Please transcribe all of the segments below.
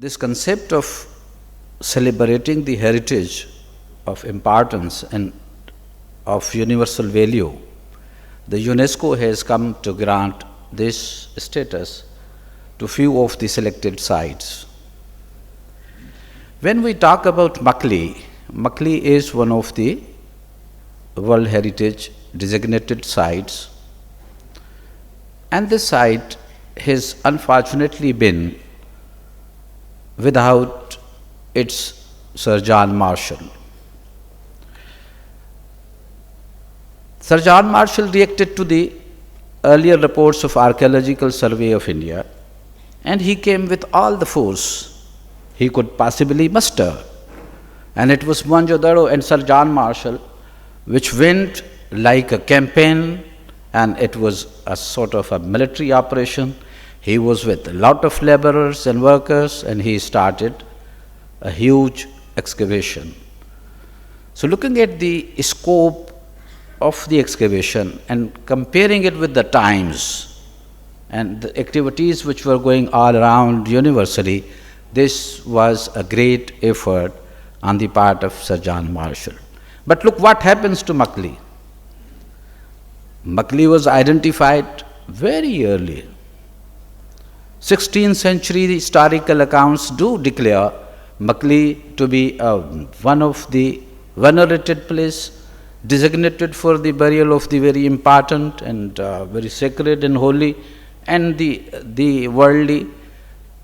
This concept of celebrating the heritage of importance and of universal value, the UNESCO has come to grant this status to few of the selected sites. When we talk about Makli, Makli is one of the World Heritage designated sites, and this site has unfortunately been without its Sir John Marshall. Sir John Marshall reacted to the earlier reports of Archaeological Survey of India, and he came with all the force he could possibly muster. And it was Mohenjo-daro and Sir John Marshall which went like a campaign, and it was a sort of a military operation. He was with a lot of laborers and workers, and he started a huge excavation. So looking at the scope of the excavation and comparing it with the times and the activities which were going all around universally, this was a great effort on the part of Sir John Marshall. But look what happens to Makli. Makli was identified very early. 16th century historical accounts do declare Makli to be one of the venerated place designated for the burial of the very important and very sacred and holy and the worldly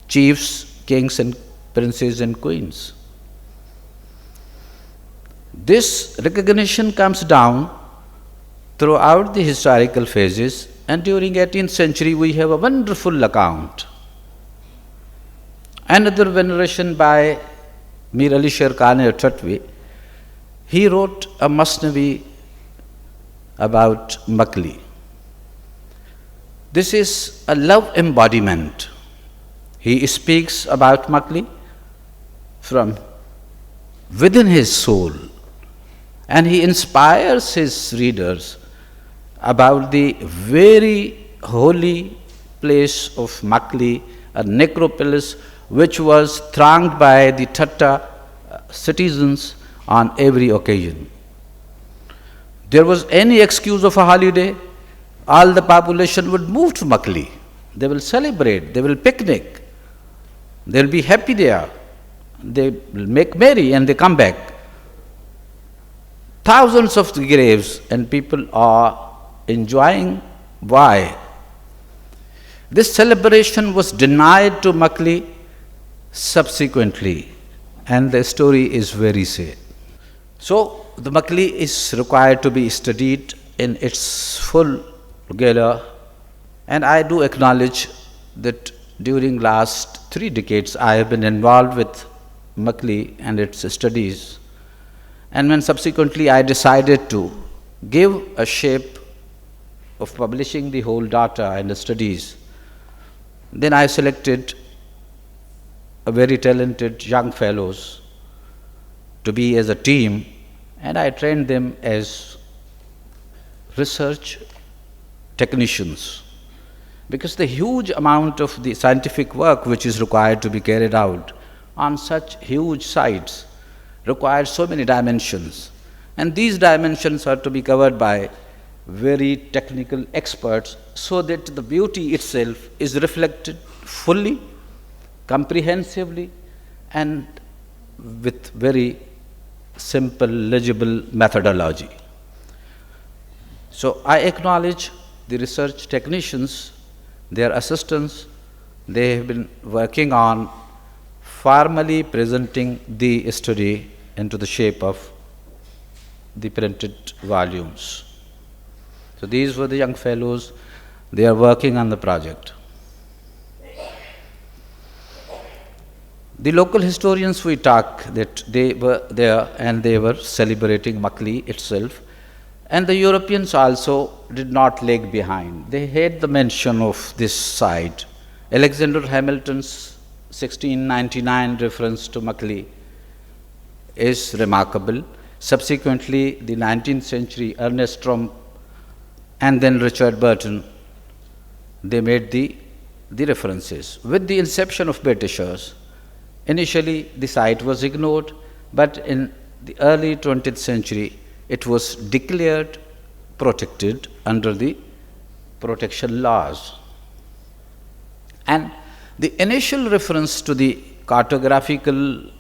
chiefs, kings and princes and queens. This recognition comes down throughout the historical phases, and during 18th century we have a wonderful account. Another veneration by Mir Ali Sher Khan Tatwi, he wrote a Masnavi about Makli. This is a love embodiment. He speaks about Makli from within his soul, and he inspires his readers about the very holy place of Makli, a necropolis which was thronged by the Thatta citizens on every occasion. There was any excuse of a holiday, all the population would move to Makli. They will celebrate, they will picnic, they will be happy there, they will make merry and they come back. Thousands of graves and people are enjoying. Why? This celebration was denied to Makli subsequently, and the story is very sad. So the Makli is required to be studied in its full gala, and I do acknowledge that during last 3 decades I have been involved with Makli and its studies. And when subsequently I decided to give a shape of publishing the whole data and the studies, then I selected a very talented young fellows to be as a team, and I trained them as research technicians. Because the huge amount of the scientific work which is required to be carried out on such huge sites requires so many dimensions, and these dimensions are to be covered by very technical experts so that the beauty itself is reflected fully, comprehensively, and with very simple, legible methodology. So I acknowledge the research technicians, their assistants. They have been working on formally presenting the study into the shape of the printed volumes. So these were the young fellows, they are working on the project. The local historians, we talk that they were there and they were celebrating Makli itself, and the Europeans also did not lag behind. They had the mention of this site. Alexander Hamilton's 1699 reference to Makli is remarkable. Subsequently, the 19th century Ernest Trump and then Richard Burton, they made the references. With the inception of Britishers, Initially, the site was ignored, but in the early 20th century, it was declared protected under the protection laws. And the initial reference to the cartographical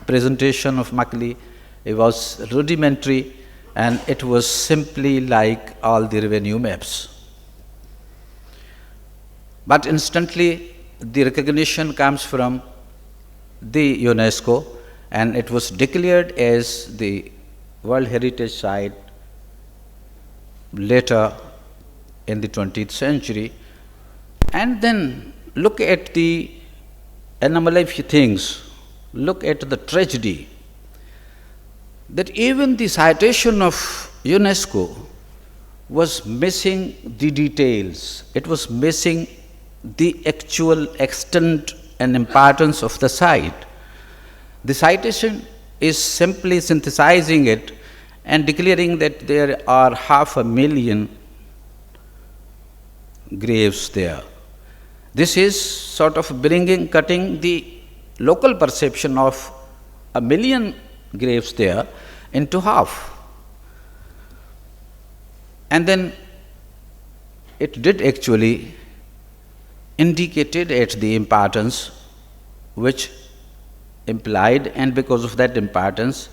presentation of Makli, it was rudimentary, and it was simply like all the revenue maps. But instantly, the recognition comes from the UNESCO, and it was declared as the World Heritage Site later in the 20th century. And then look at the anomalous things, look at the tragedy, that even the citation of UNESCO was missing the details, it was missing the actual extent and importance of the site. The citation is simply synthesizing it and declaring that there are 500,000 graves there. This is sort of cutting the local perception of 1,000,000 graves there into half. And then it did actually indicated at the importance which implied, and because of that importance,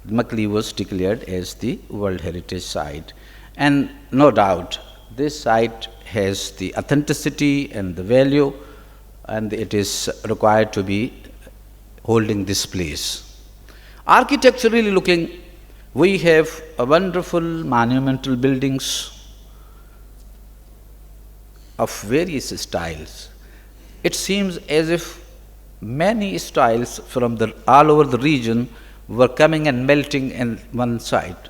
Makli was declared as the World Heritage Site. And no doubt, this site has the authenticity and the value, and it is required to be holding this place. Architecturally looking, we have a wonderful monumental buildings of various styles. It seems as if many styles from all over the region were coming and melting in one site.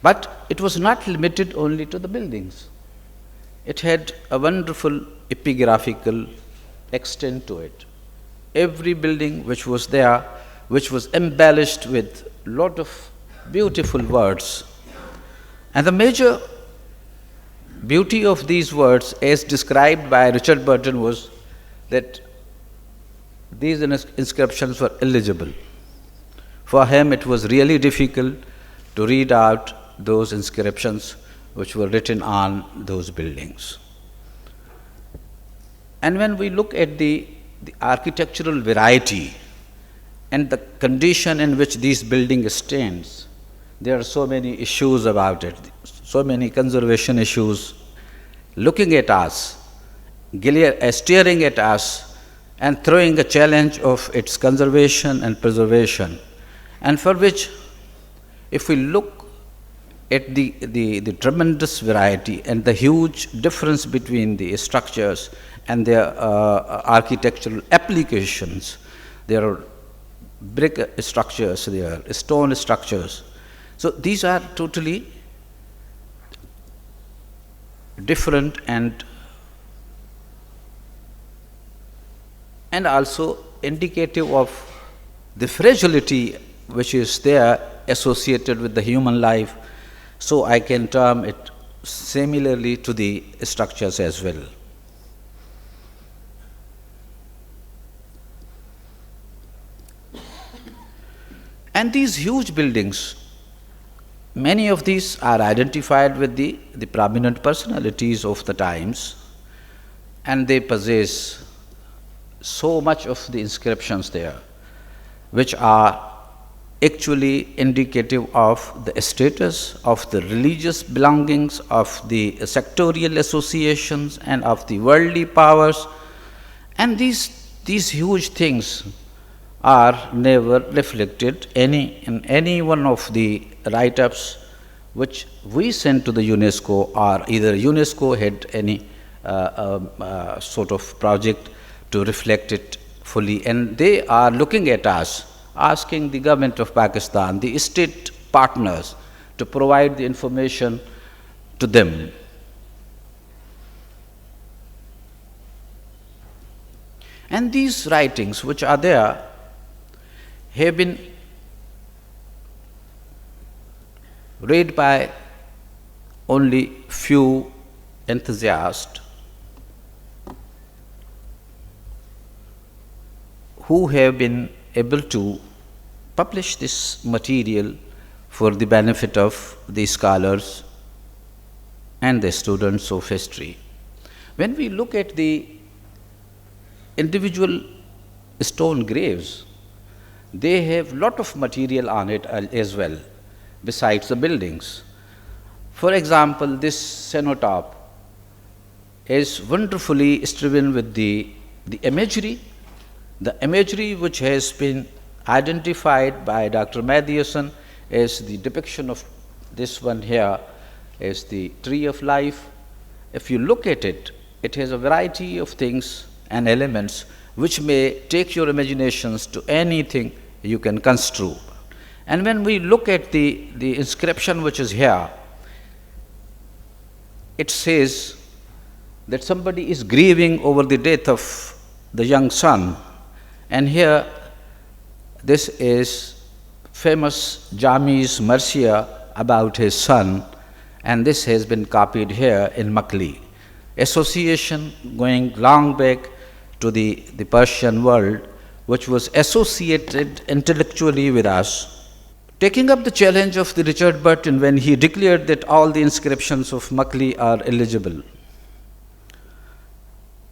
But it was not limited only to the buildings. It had a wonderful epigraphical extent to it. Every building which was there, which was embellished with a lot of beautiful words. And the major beauty of these words, as described by Richard Burton, was that these inscriptions were illegible. For him, it was really difficult to read out those inscriptions which were written on those buildings. And when we look at the architectural variety and the condition in which these buildings stands, there are so many issues about it, so many conservation issues looking at us, staring at us, and throwing a challenge of its conservation and preservation, and for which, if we look at the tremendous variety and the huge difference between the structures and their architectural applications, there are brick structures, there are stone structures. So these are totally different and also indicative of the fragility which is there associated with the human life. So I can term it similarly to the structures as well. And these huge buildings, many of these are identified with the prominent personalities of the times, and they possess so much of the inscriptions there, which are actually indicative of the status, of the religious belongings, of the sectorial associations, and of the worldly powers. And these huge things are never reflected in any one of the write-ups which we sent to the UNESCO, or either UNESCO had any sort of project to reflect it fully. And they are looking at us, asking the government of Pakistan, the state partners, to provide the information to them. And these writings which are there have been read by only few enthusiasts, who have been able to publish this material for the benefit of the scholars and the students of history. When we look at the individual stone graves, they have lot of material on it as well, besides the buildings. For example, this cenotaph is wonderfully striven with the imagery which has been identified by Dr. Mehdi Hassan as the depiction of this one here as the tree of life. If you look at it, it has a variety of things and elements which may take your imaginations to anything you can construe. And when we look at the inscription which is here, it says that somebody is grieving over the death of the young son. And here, this is famous Jami's Marcia about his son, and this has been copied here in Makli. Association going long back to the Persian world, which was associated intellectually with us. Taking up the challenge of the Richard Burton when he declared that all the inscriptions of Makli are illegible.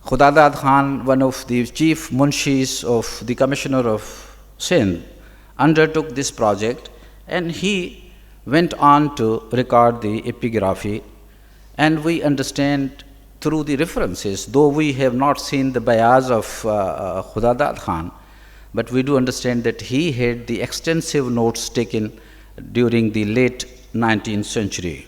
Khudadad Khan, one of the chief munshis of the Commissioner of Sindh, undertook this project, and he went on to record the epigraphy, and we understand through the references, though we have not seen the bayaz of Khudadad Khan, but we do understand that he had the extensive notes taken during the late 19th century.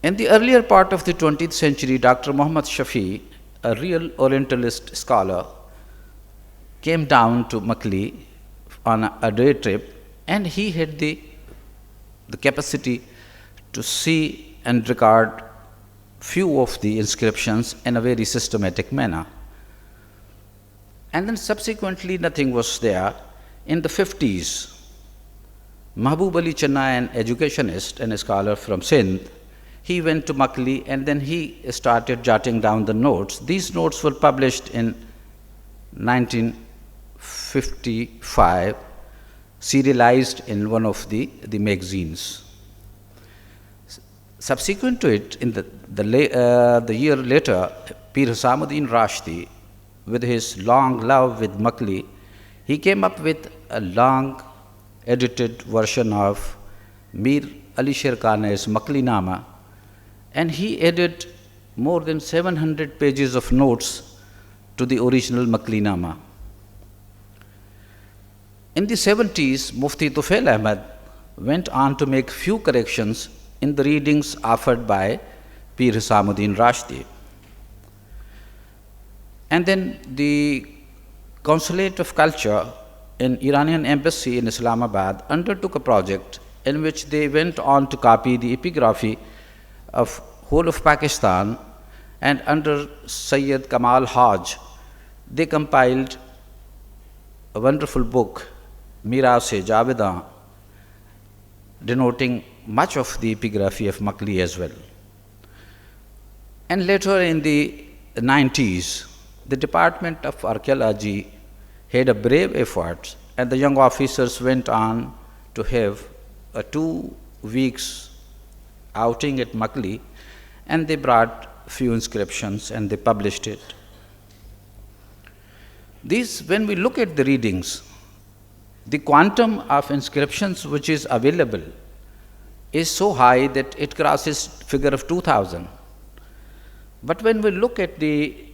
In the earlier part of the 20th century, Dr. Muhammad Shafi, a real Orientalist scholar, came down to Makli on a day trip, and he had the capacity to see and record few of the inscriptions in a very systematic manner. And then subsequently nothing was there. In the 50s, Mahbub Ali Channa, an educationist and a scholar from Sindh, he went to Makli, and then he started jotting down the notes. These notes were published in 1955, serialized in one of the magazines. Subsequent to it, in the year later, Pir Husamuddin Rashdi, with his long love with Makli, he came up with a long edited version of Mir Ali Sher Khan's Makli Nama, and he added more than 700 pages of notes to the original Makli Nama. In the 70s, Mufti Tufail Ahmed went on to make few corrections in the readings offered by Pir Husamuddin Rashdi. And then the Consulate of Culture in Iranian Embassy in Islamabad undertook a project in which they went on to copy the epigraphy of whole of Pakistan, and under Sayyid Kamal Haj, they compiled a wonderful book, Miras-e-Javedan, denoting much of the epigraphy of Makli as well. And later in the 90s, the Department of Archaeology had a brave effort, and the young officers went on to have a 2 weeks outing at Makli, and they brought few inscriptions and they published it. These, when we look at the readings, the quantum of inscriptions which is available is so high that it crosses figure of 2000. But when we look at the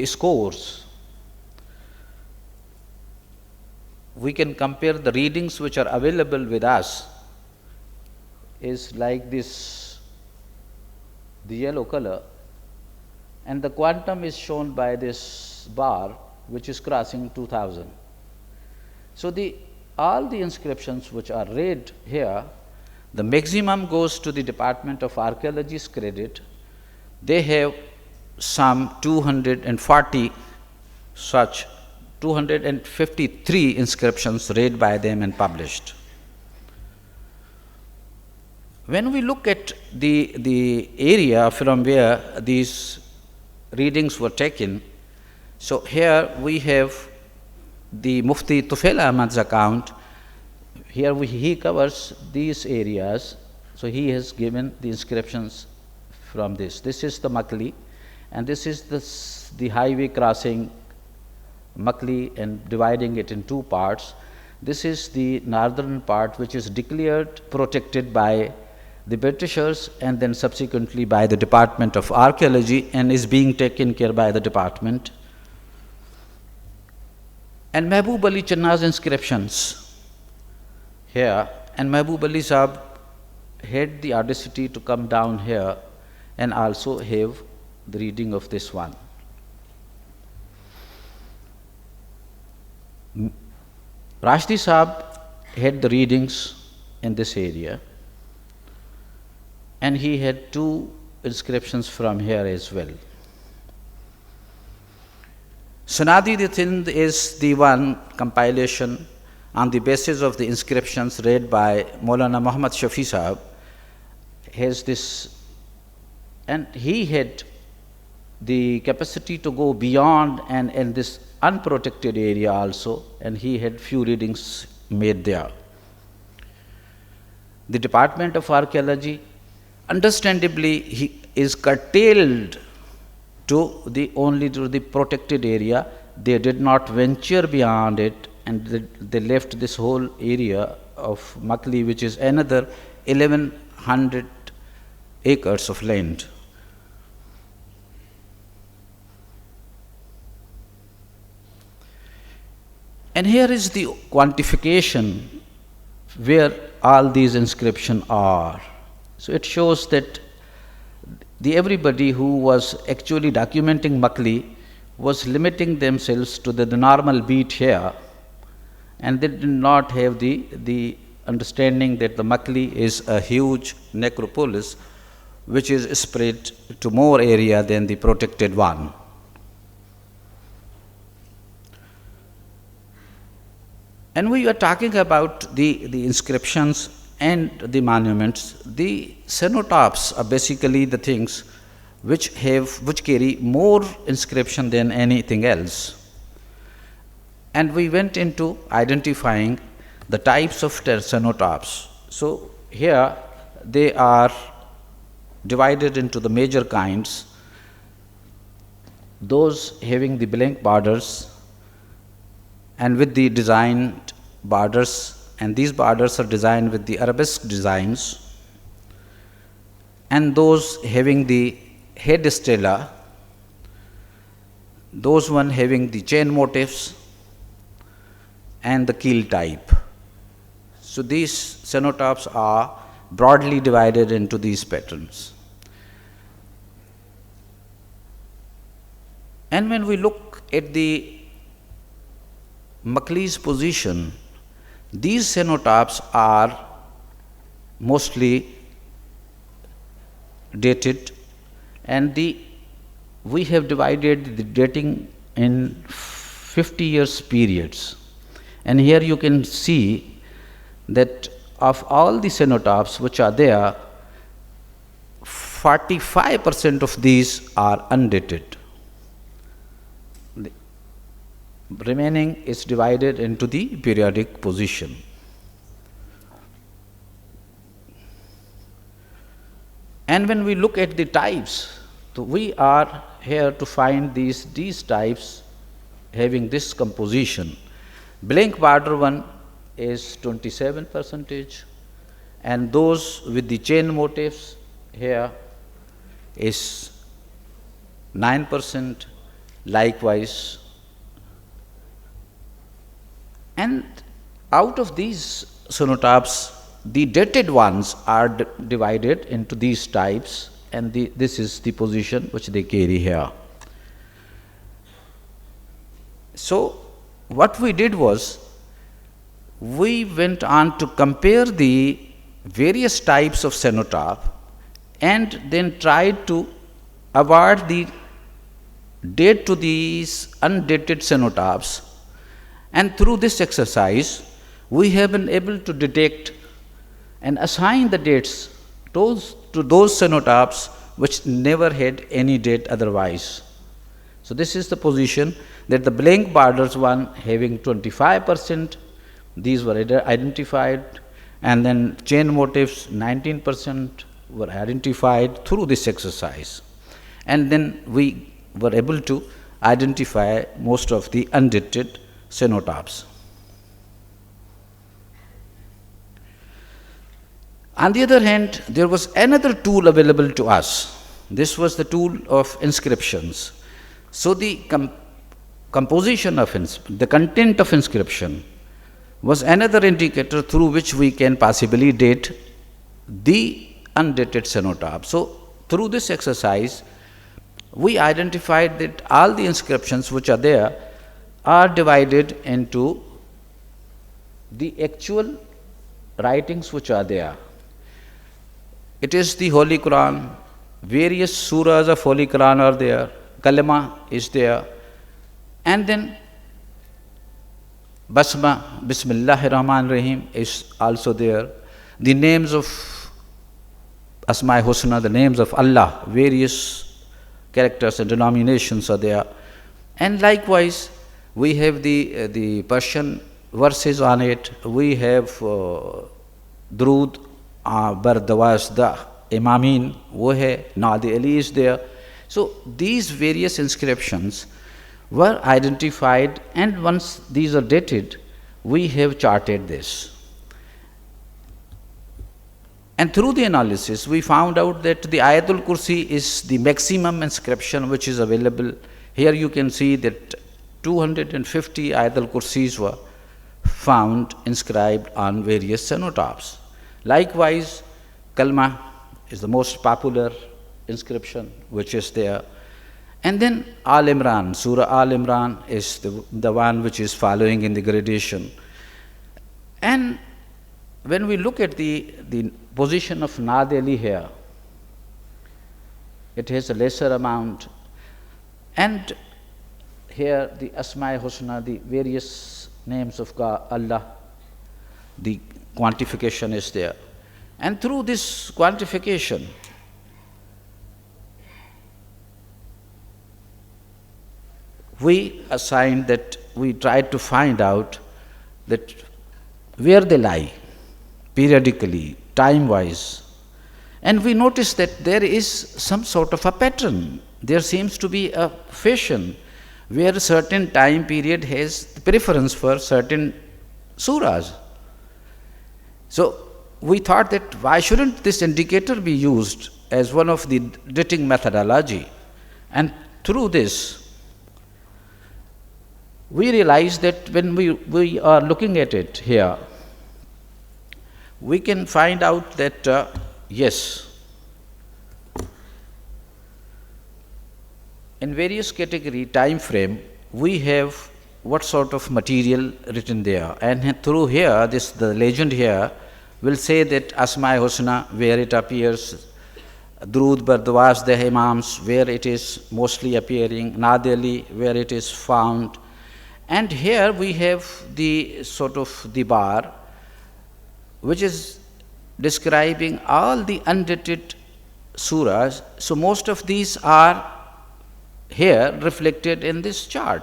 scores, we can compare the readings which are available with us is like this, the yellow color, and the quantum is shown by this bar which is crossing 2000. So all the inscriptions which are read here, the maximum goes to the Department of Archaeology's credit. They have some 240 such 253 inscriptions read by them and published. When we look at the area from where these readings were taken. So here we have the Mufti Tufail Ahmad's account. Here he covers these areas. So he has given the inscriptions from this. This is the Makli, and this is the highway crossing Makli and dividing it in two parts. This is the northern part, which is declared protected by the Britishers and then subsequently by the Department of Archaeology, and is being taken care by the department. And Mehboob Ali Jinnah's inscriptions here, and Mehboob Ali Sahab had the audacity to come down here and also have the reading of this one. Rashidi Sahab had the readings in this area, and he had two inscriptions from here as well. Sanadi-i-Sindh is the one compilation on the basis of the inscriptions read by Maulana Muhammad Shafi Sahab. Has this, and he had the capacity to go beyond and in this unprotected area also, and he had few readings made there. The Department of Archaeology, understandably, he is curtailed to only to the protected area. They did not venture beyond it, and they left this whole area of Makli, which is another 1100 acres of land. And here is the quantification where all these inscriptions are. So it shows that everybody who was actually documenting Makli was limiting themselves to the normal beat here, and they did not have the understanding that the Makli is a huge necropolis which is spread to more area than the protected one. And we are talking about the inscriptions and the monuments. The cenotaphs are basically the things which carry more inscription than anything else. And we went into identifying the types of cenotaphs. So here they are divided into the major kinds: those having the blank borders and with the designed borders, and these borders are designed with the arabesque designs, and those having the head stela, those one having the chain motifs and the keel type. So these cenotaphs are broadly divided into these patterns. And when we look at the Makli's position, these cenotaphs are mostly dated, and we have divided the dating in 50 years periods. And here you can see that of all the cenotaphs which are there, 45% of these are undated. The remaining is divided into the periodic position. And when we look at the types, so we are here to find these types having this composition. Blank border one is 27%, and those with the chain motifs here is 9%, likewise. And out of these cenotaphs, the dated ones are divided into these types, and this is the position which they carry here. So what we did was, we went on to compare the various types of cenotaph and then tried to award the date to these undated cenotaphs. And through this exercise, we have been able to detect and assign the dates to those cenotaphs which never had any date otherwise. So this is the position that the blank borders one having 25%, these were identified, and then chain motifs 19% were identified through this exercise. And then we were able to identify most of the undated cenotaphs. On the other hand, there was another tool available to us. This was the tool of inscriptions. So the composition of the content of inscription was another indicator through which we can possibly date the undated cenotaph. So through this exercise, we identified that all the inscriptions which are there are divided into the actual writings which are there. It is the Holy Quran, various surahs of Holy Quran are there, Kalima is there, and then Basma, Bismillahir Rahmanir Rahim is also there. The names of Asma-i Husna, the names of Allah, various characters and denominations are there. And likewise, we have the Persian verses on it. We have Drood, Bardawazda, Imamin, Wohe, Nadi Ali is there. So these various inscriptions were identified, and once these are dated, we have charted this. And through the analysis, we found out that the Ayatul Kursi is the maximum inscription which is available. Here you can see that 250 Ayatul Kursis were found inscribed on various cenotaphs. Likewise, Kalma is the most popular inscription which is there. And then Al Imran, Surah Al Imran is the one which is following in the gradation. And when we look at the position of Nad Ali here, it has a lesser amount. And here the Asma-i Husna, the various names of God, Allah, the quantification is there. And through this quantification, we assigned that we tried to find out that where they lie, periodically, time-wise. And we noticed that there is some sort of a pattern. There seems to be a fashion where a certain time period has preference for certain surahs. So we thought that why shouldn't this indicator be used as one of the dating methodology? And through this, we realized that when we are looking at it here, we can find out that, yes, in various category time frame, we have what sort of material written there. And through here, the legend here will say that Asma-i Husna, where it appears, Drood Bardawaz, the Imams, where it is mostly appearing, Nad Ali, where it is found. And here we have the sort of the bar, which is describing all the undated surahs. So most of these are here reflected in this chart.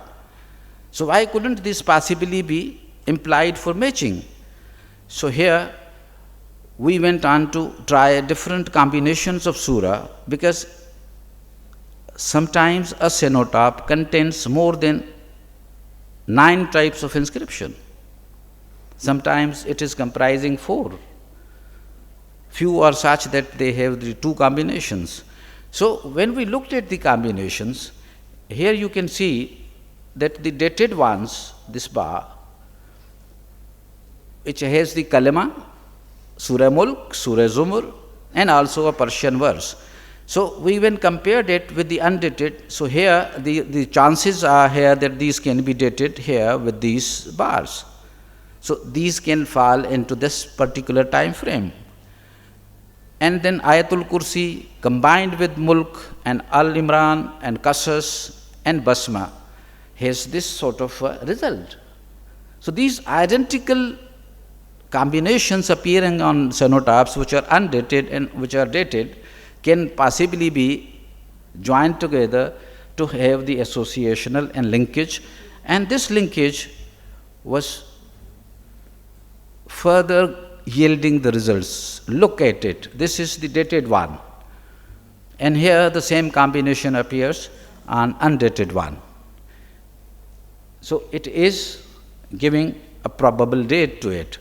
So why couldn't this possibly be implied for matching? So here we went on to try different combinations of surah, because sometimes a cenotaph contains more than 9 types of inscription. Sometimes it is comprising 4. Few are such that they have the 2 combinations. So when we looked at the combinations, here you can see that the dated ones, this bar, which has the Kalima, Surah Mulk, Surah Zumur, and also a Persian verse. So we when compared it with the undated, so here the chances are here that these can be dated here with these bars. So these can fall into this particular time frame. And then Ayatul Kursi combined with Mulk and Al Imran and Qasas and Basma has this sort of result. So these identical combinations appearing on cenotaphs which are undated and which are dated can possibly be joined together to have the associational and linkage, and this linkage was further yielding the results. Look at it. This is the dated one, and here the same combination appears on undated one. So it is giving a probable date to it.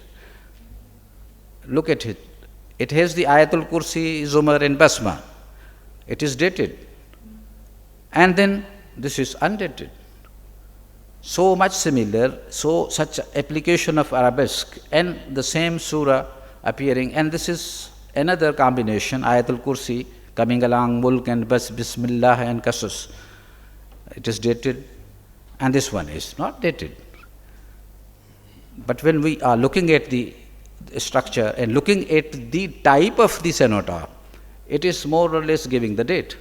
Look at it. It has the Ayatul Kursi, Zumar and Basma. It is dated. And then this is undated. So much similar, such application of arabesque and the same surah appearing, and this is another combination, Ayatul Kursi coming along, Mulk and Bismillah and Qasas. It is dated, and this one is not dated. But when we are looking at the structure and looking at the type of the cenotaph, it is more or less giving the date.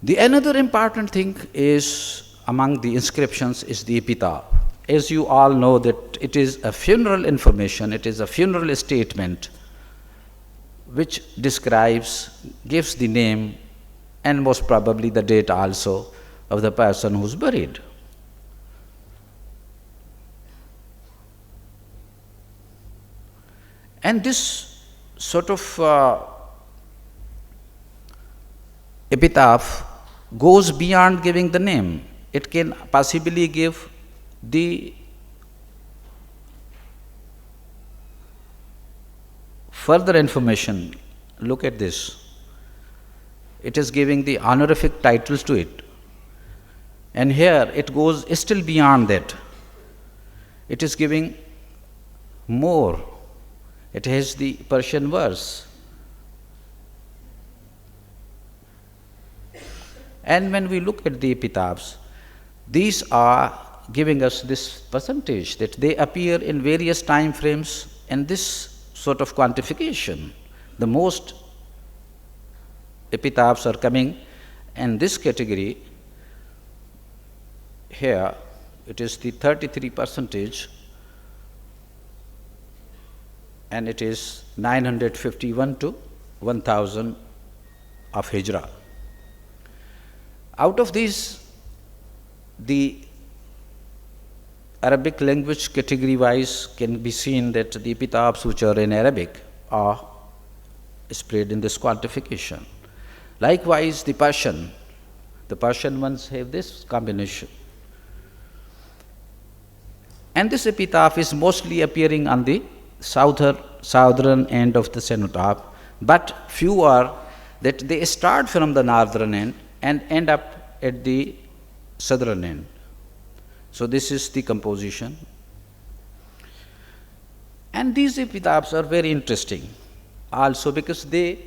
The another important thing is among the inscriptions is the epitaph. As you all know that it is a funeral information, it is a funeral statement which describes, gives the name and most probably the date also of the person who's buried. And this sort of epitaph goes beyond giving the name. It can possibly give the further information. Look at this. It is giving the honorific titles to it. And here it goes still beyond that. It is giving more. It has the Persian verse. And when we look at the epitaphs, these are giving us this percentage that they appear in various time frames and this sort of quantification. The most epitaphs are coming in this category. Here it is the 33%, and it is 951 to 1000 of Hijrah. Out of these, the Arabic language category-wise can be seen that the epitaphs which are in Arabic are spread in this quantification. Likewise, the Persian ones have this combination. And this epitaph is mostly appearing on the southern end of the cenotaph, but few are that they start from the northern end and end up at the southern end. So this is the composition. And these epitaphs are very interesting also because they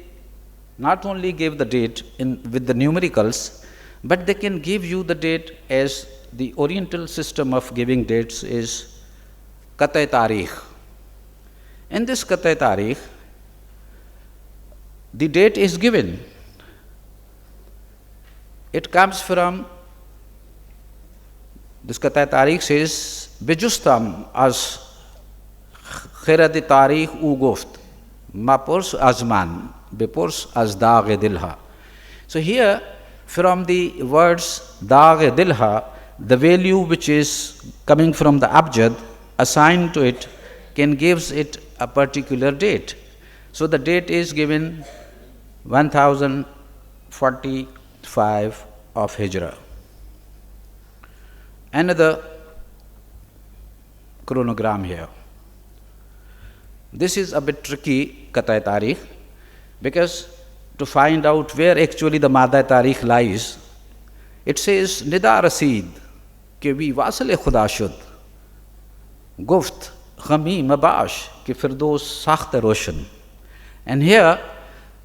not only give the date with the numericals, but they can give you the date as the Oriental system of giving dates is Qat-e Tarikh. In this Qat-e Tarikh, the date is given. It comes from, this Qat-e Tarikh says, Bijustam az khirad tarikh u goft, mapurs azman, bepurs az daag dilha. So here, from the words daag dilha, the value which is coming from the abjad assigned to it can gives it a particular date. So the date is given 1045 of Hijrah. Another chronogram here. This is a bit tricky, Qat-e Tarikh, because to find out where actually the Mada Tarikh lies, it says Nida Rasid ke vi wasal-e khuda shud, guft khami mabash ke firdos sakht roshan. And here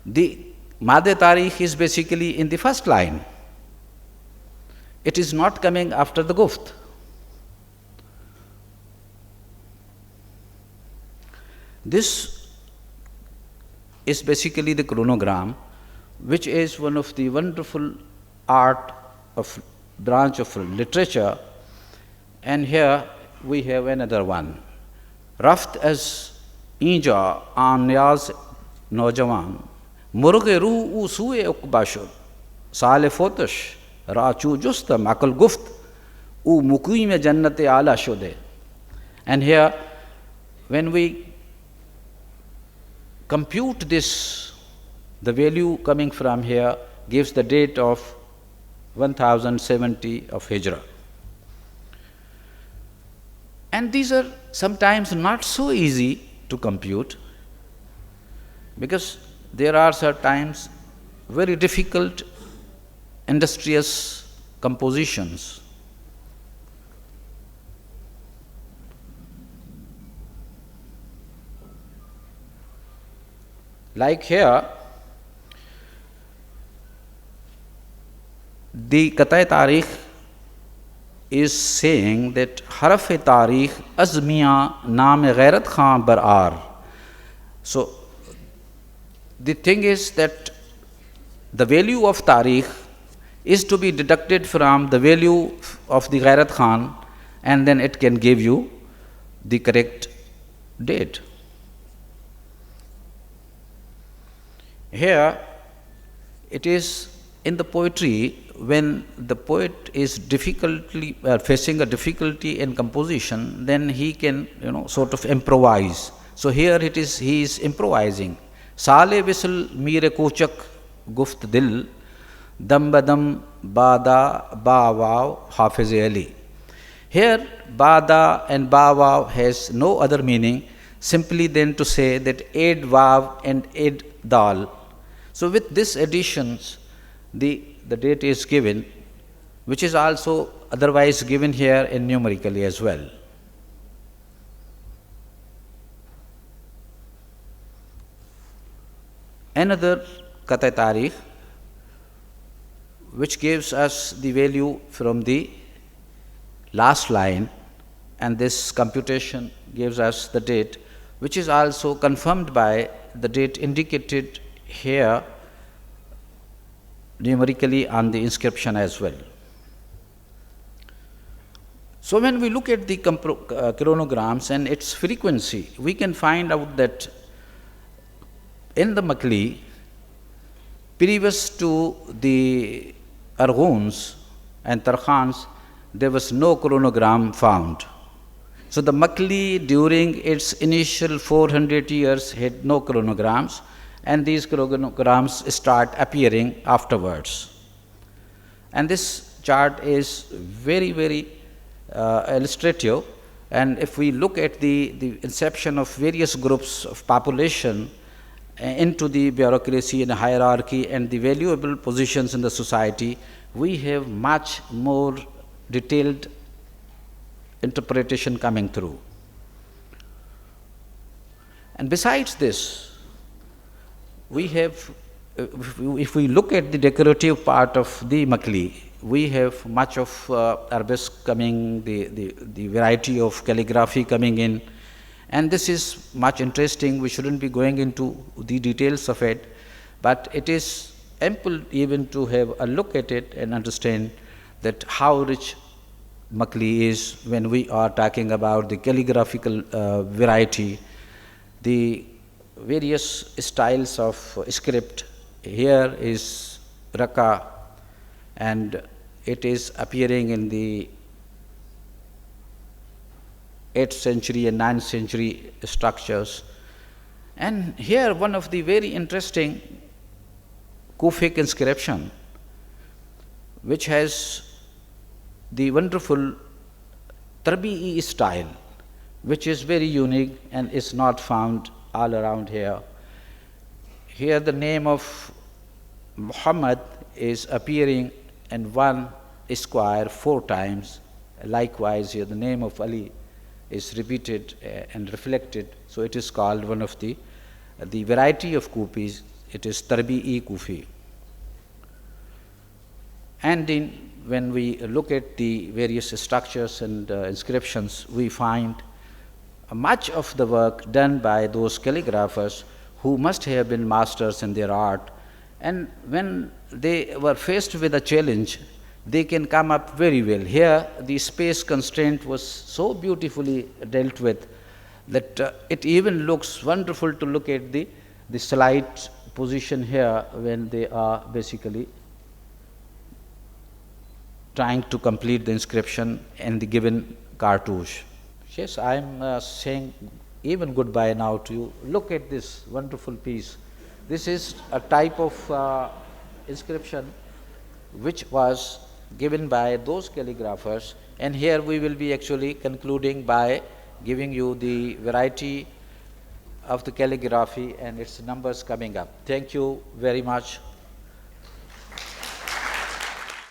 the Mada Tarikh is basically in the first line. It is not coming after the guft. This is basically the chronogram, which is one of the wonderful art of branch of literature. And here we have another one. Raft as Inja an Niyaz नौजवान मुर्ग रूह ऊ सूए उकबा शुद साल फोतश राचू जुस्त मकल गुफ्त ऊ मुकीम जन्नत आला शुदे. And here, when we compute this, the value coming from here gives the date of 1070 of Hijrah. And these are sometimes not so easy to compute, because there are sometimes very difficult, industrious compositions. Like here, the Qat'a Tarikh is saying that Harf Tarikh Azmiya Naam Ghairat Khan Bar-ar. So, the thing is that the value of Tarikh is to be deducted from the value of the Ghairat Khan, and then it can give you the correct date. Here, it is in the poetry, when the poet is facing a difficulty in composition, then he can, sort of improvise. So here he is improvising. Sale whistle mere kochak guft dil, dam badam bada ba waw Hafiz Ali. Here, bada and ba waw has no other meaning, simply than to say that aid waw and aid dal. So with this additions, the date is given, which is also otherwise given here in numerically as well. Another Qat'a Tarikh, which gives us the value from the last line, and this computation gives us the date, which is also confirmed by the date indicated here numerically on the inscription as well. So when we look at the chronograms and its frequency, we can find out that in the Makli, previous to the Arghuns and Tarkhans, there was no chronogram found. So the Makli during its initial 400 years had no chronograms, and these chronograms start appearing afterwards. And this chart is very, very illustrative. And if we look at the inception of various groups of population into the bureaucracy and hierarchy and the valuable positions in the society, we have much more detailed interpretation coming through. And besides this, we have, if we look at the decorative part of the Makli, we have much of arabesque coming, the variety of calligraphy coming in, and this is much interesting. We shouldn't be going into the details of it, but it is ample even to have a look at it and understand that how rich Makli is when we are talking about the calligraphical variety, the various styles of script. Here is Raka, and it is appearing in the 8th century and 9th century structures. And here one of the very interesting Kufic inscription, which has the wonderful Tarbi'i style, which is very unique and is not found all around here. Here the name of Muhammad is appearing in one square 4 times. Likewise, here the name of Ali is repeated and reflected. So it is called one of the variety of Kufis. It is Tarbi'i Kufi. And when we look at the various structures and inscriptions, we find much of the work done by those calligraphers who must have been masters in their art. And when they were faced with a challenge, they can come up very well. Here, the space constraint was so beautifully dealt with that it even looks wonderful to look at the the slight position here when they are basically trying to complete the inscription in the given cartouche. Yes, I am saying even goodbye now to you. Look at this wonderful piece. This is a type of inscription which was given by those calligraphers, and here we will be actually concluding by giving you the variety of the calligraphy and its numbers coming up. Thank you very much.